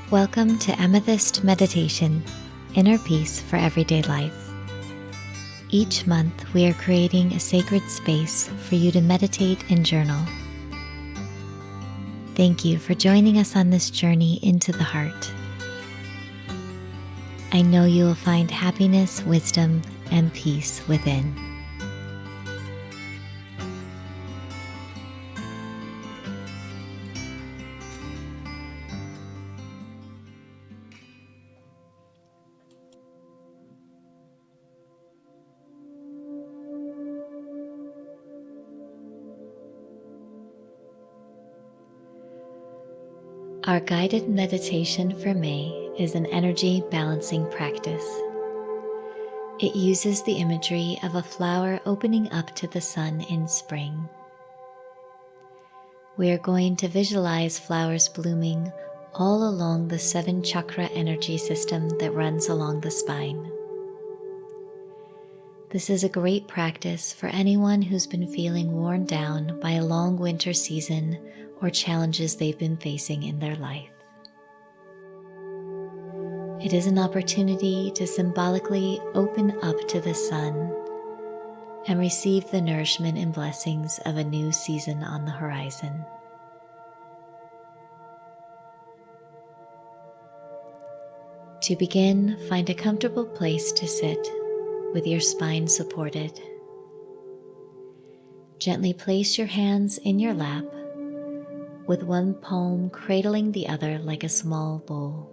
Welcome to Amethyst Meditation, Inner Peace for Everyday Life. Each month, we are creating a sacred space for you to meditate and journal. Thank you for joining us on this journey into the heart. I know you will find happiness, wisdom, and peace within. Our guided meditation for May is an energy balancing practice. It uses the imagery of a flower opening up to the sun in spring. We are going to visualize flowers blooming all along the 7 chakra energy system that runs along the spine. This is a great practice for anyone who's been feeling worn down by a long winter season or challenges they've been facing in their life. It is an opportunity to symbolically open up to the sun and receive the nourishment and blessings of a new season on the horizon. To begin, find a comfortable place to sit with your spine supported. Gently place your hands in your lap, with one palm cradling the other like a small bowl.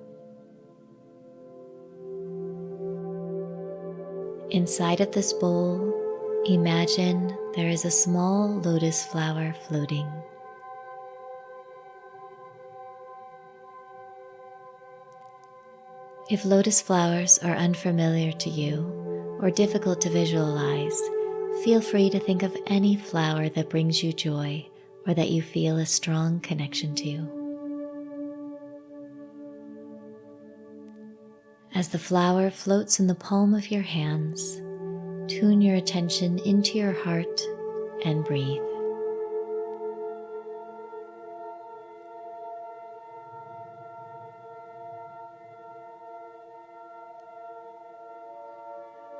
Inside of this bowl, imagine there is a small lotus flower floating. If lotus flowers are unfamiliar to you or difficult to visualize, feel free to think of any flower that brings you joy or that you feel a strong connection to. As the flower floats in the palm of your hands, tune your attention into your heart and breathe.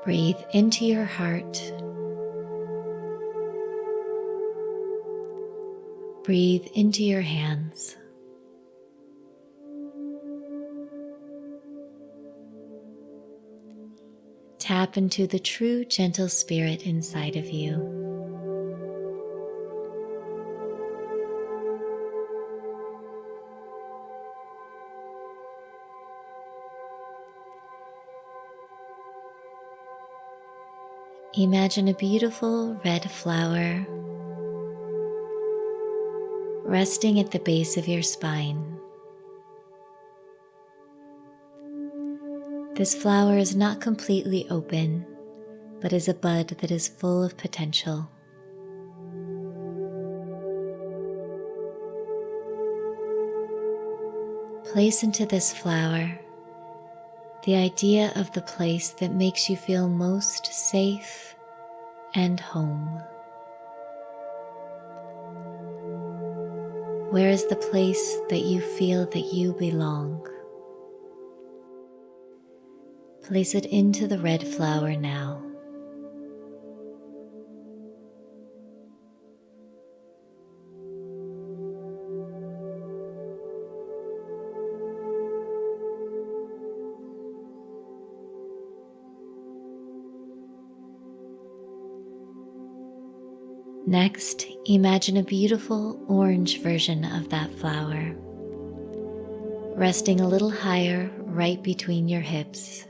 Breathe into your heart. Breathe into your hands. Tap into the true gentle spirit inside of you. Imagine a beautiful red flower resting at the base of your spine. This flower is not completely open, but is a bud that is full of potential. Place into this flower the idea of the place that makes you feel most safe and home. Where is the place that you feel that you belong? Place it into the red flower now. Next, imagine a beautiful orange version of that flower, resting a little higher right between your hips.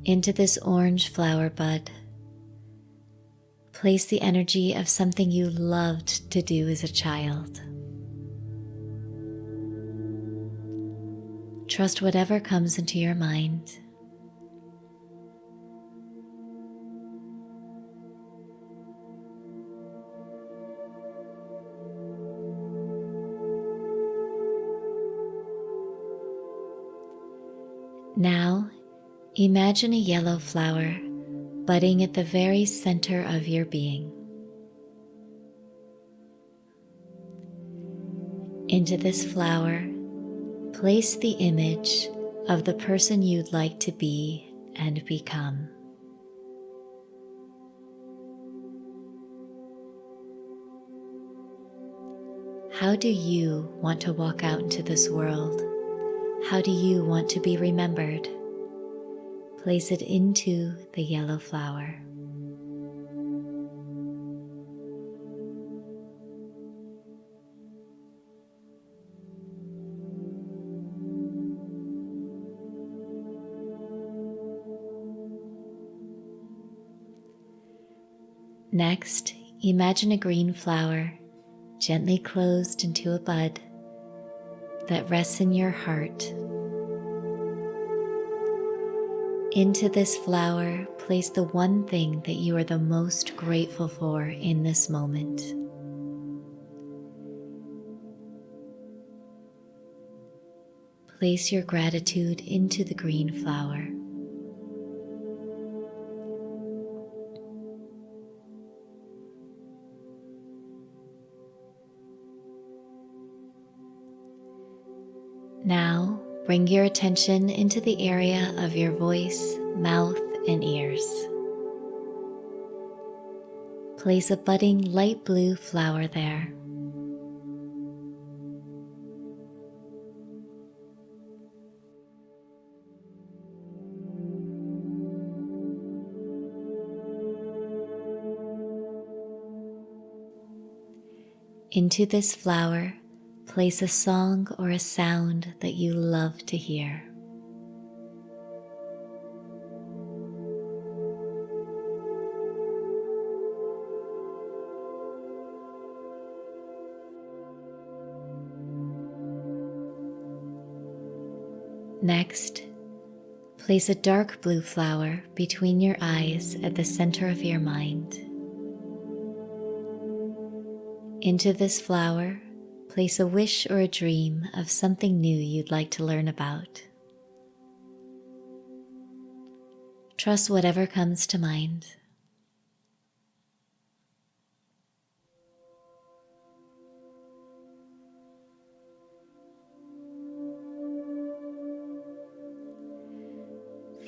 Into this orange flower bud, place the energy of something you loved to do as a child. Trust whatever comes into your mind. Now, imagine a yellow flower budding at the very center of your being. Into this flower, place the image of the person you'd like to be and become. How do you want to walk out into this world? How do you want to be remembered? Place it into the yellow flower. Next, imagine a green flower gently closed into a bud that rests in your heart. Into this flower, place the one thing that you are the most grateful for in this moment. Place your gratitude into the green flower. Now, bring your attention into the area of your voice, mouth, and ears. Place a budding light blue flower there. Into this flower, place a song or a sound that you love to hear. Next, place a dark blue flower between your eyes at the center of your mind. Into this flower, place a wish or a dream of something new you'd like to learn about. Trust whatever comes to mind.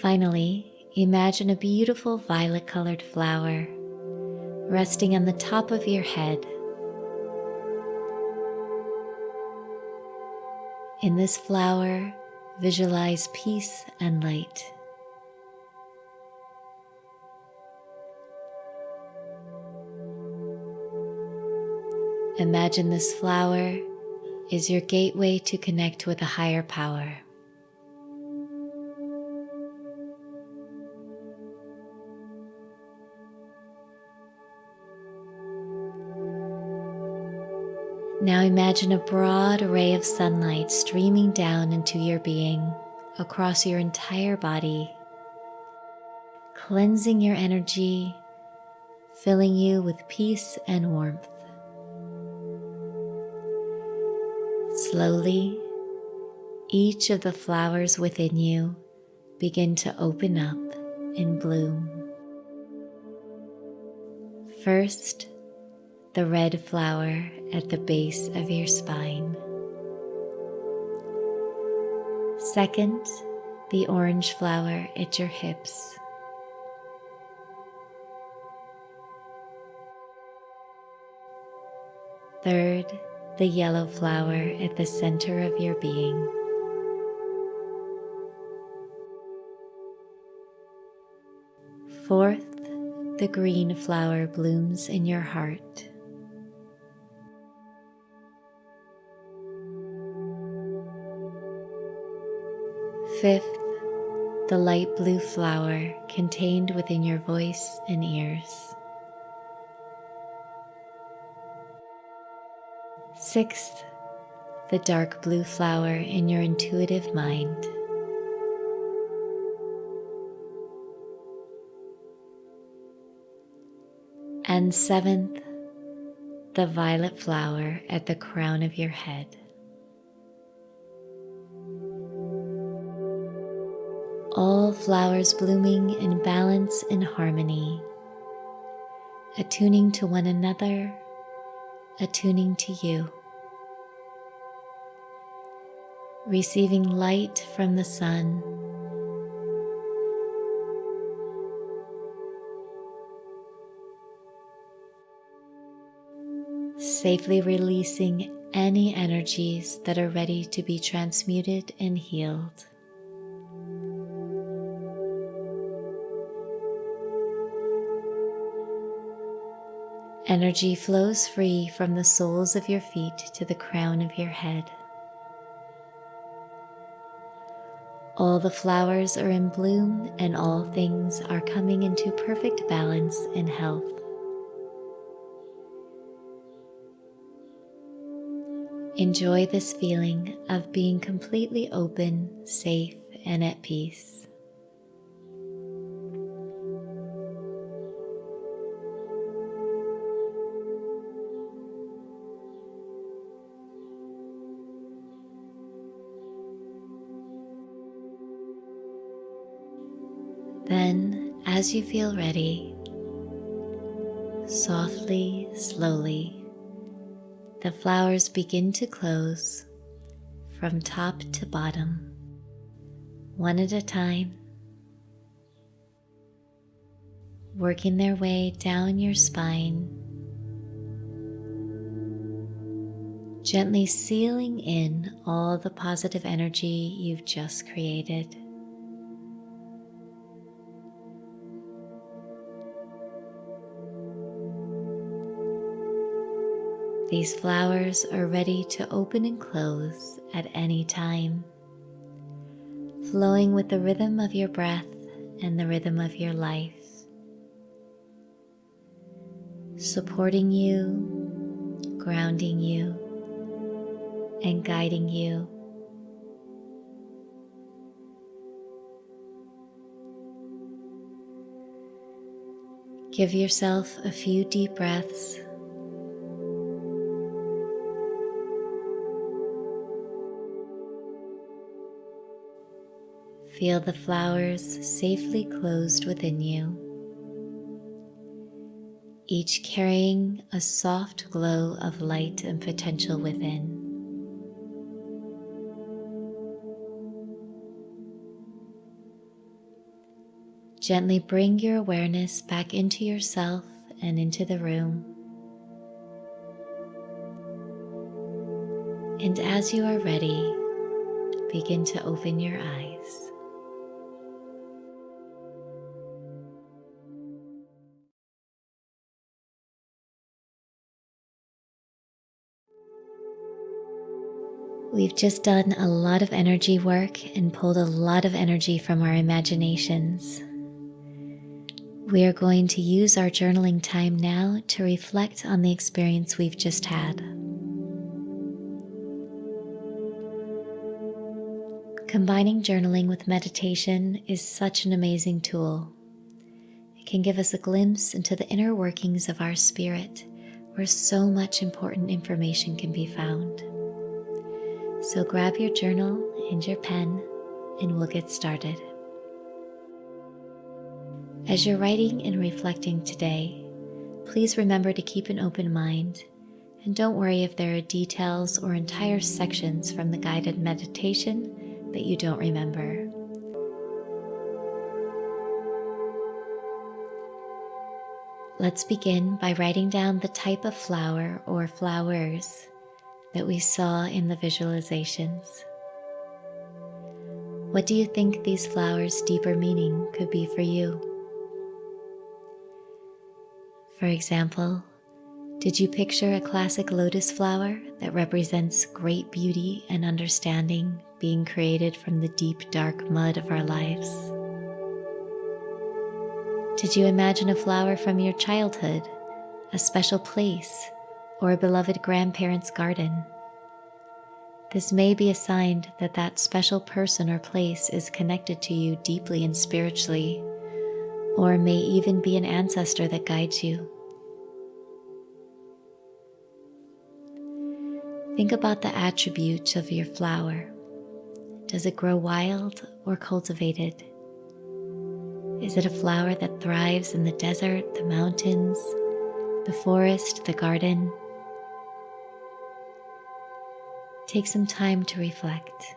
Finally, imagine a beautiful violet-colored flower resting on the top of your head. In this flower, visualize peace and light. Imagine this flower is your gateway to connect with a higher power. Now imagine a broad ray of sunlight streaming down into your being, across your entire body, cleansing your energy, filling you with peace and warmth. Slowly, each of the flowers within you begin to open up and bloom. First, the red flower at the base of your spine. Second, the orange flower at your hips. Third, the yellow flower at the center of your being. Fourth, the green flower blooms in your heart. Fifth, the light blue flower contained within your voice and ears. Sixth, the dark blue flower in your intuitive mind. And seventh, the violet flower at the crown of your head. All flowers blooming in balance and harmony, attuning to one another, attuning to you. receiving light from the sun, safely releasing any energies that are ready to be transmuted and healed. Energy flows free from the soles of your feet to the crown of your head. All the flowers are in bloom and all things are coming into perfect balance and health. Enjoy this feeling of being completely open, safe, and at peace. Then, as you feel ready, softly, slowly, the flowers begin to close from top to bottom, one at a time, working their way down your spine, gently sealing in all the positive energy you've just created. These flowers are ready to open and close at any time, flowing with the rhythm of your breath and the rhythm of your life, supporting you, grounding you, and guiding you. Give yourself a few deep breaths. Feel the flowers safely closed within you, each carrying a soft glow of light and potential within. Gently bring your awareness back into yourself and into the room. And as you are ready, begin to open your eyes. We've just done a lot of energy work and pulled a lot of energy from our imaginations. We are going to use our journaling time now to reflect on the experience we've just had. Combining journaling with meditation is such an amazing tool. It can give us a glimpse into the inner workings of our spirit, where so much important information can be found. So grab your journal and your pen, and we'll get started. As you're writing and reflecting today, please remember to keep an open mind, and don't worry if there are details or entire sections from the guided meditation that you don't remember. Let's begin by writing down the type of flower or flowers that we saw in the visualizations. What do you think these flowers' deeper meaning could be for you? For example, did you picture a classic lotus flower that represents great beauty and understanding being created from the deep, dark mud of our lives? Did you imagine a flower from your childhood, a special place, or a beloved grandparent's garden? This may be a sign that that special person or place is connected to you deeply and spiritually, or may even be an ancestor that guides you. Think about the attributes of your flower. Does it grow wild or cultivated? Is it a flower that thrives in the desert, the mountains, the forest, the garden? Take some time to reflect.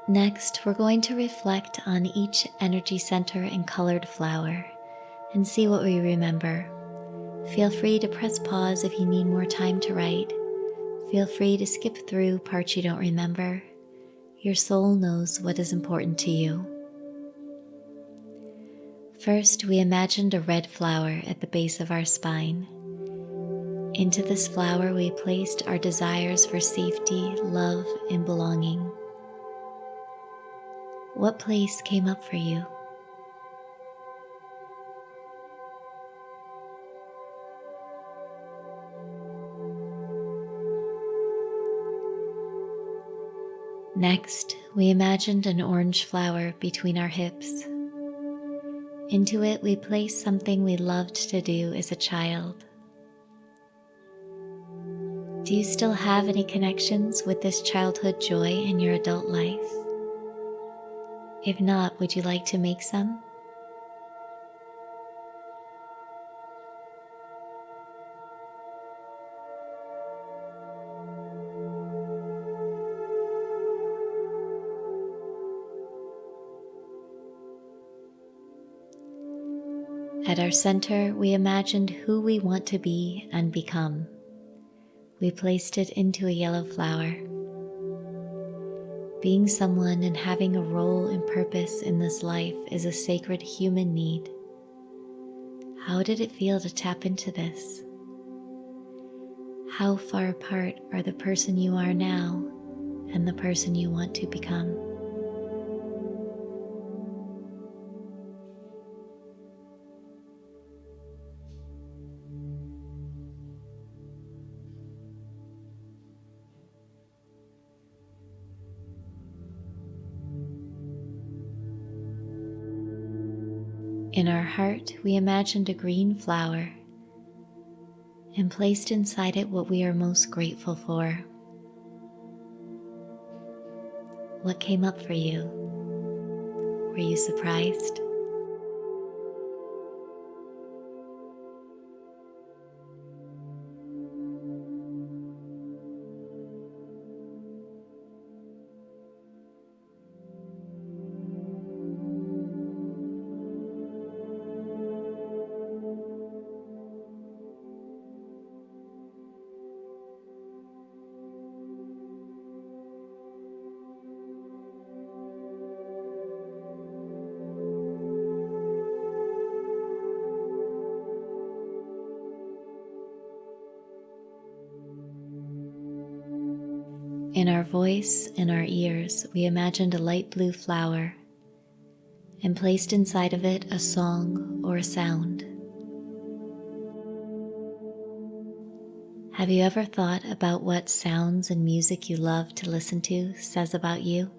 Next, we're going to reflect on each energy center and colored flower and see what we remember. Feel free to press pause if you need more time to write. Feel free to skip through parts you don't remember. Your soul knows what is important to you. First, we imagined a red flower at the base of our spine. Into this flower, we placed our desires for safety, love, and belonging. What place came up for you? Next, we imagined an orange flower between our hips. Into it, we placed something we loved to do as a child. Do you still have any connections with this childhood joy in your adult life? If not, would you like to make some? At our center, we imagined who we want to be and become. We placed it into a yellow flower. Being someone and having a role and purpose in this life is a sacred human need. How did it feel to tap into this? How far apart are the person you are now and the person you want to become? In our heart, we imagined a green flower and placed inside it what we are most grateful for. What came up for you? Were you surprised? In our voice and our ears, we imagined a light blue flower and placed inside of it a song or a sound. Have you ever thought about what sounds and music you love to listen to says about you?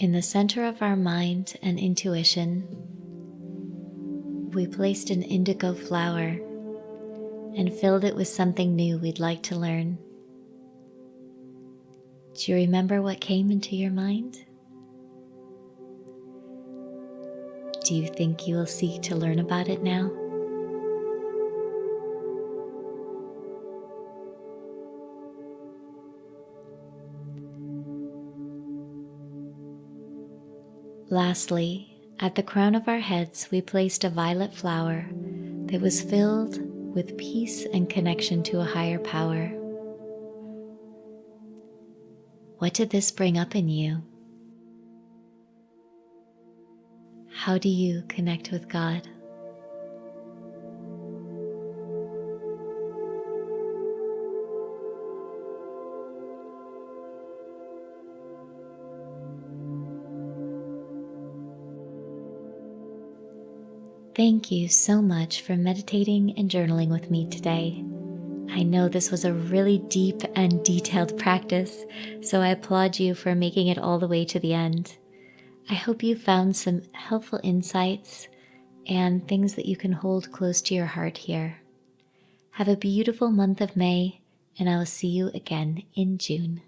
In the center of our mind and intuition, we placed an indigo flower and filled it with something new we'd like to learn. Do you remember what came into your mind? Do you think you will seek to learn about it now? Lastly, at the crown of our heads, we placed a violet flower that was filled with peace and connection to a higher power. What did this bring up in you? How do you connect with God? Thank you so much for meditating and journaling with me today. I know this was a really deep and detailed practice, so I applaud you for making it all the way to the end. I hope you found some helpful insights and things that you can hold close to your heart here. Have a beautiful month of May, and I will see you again in June.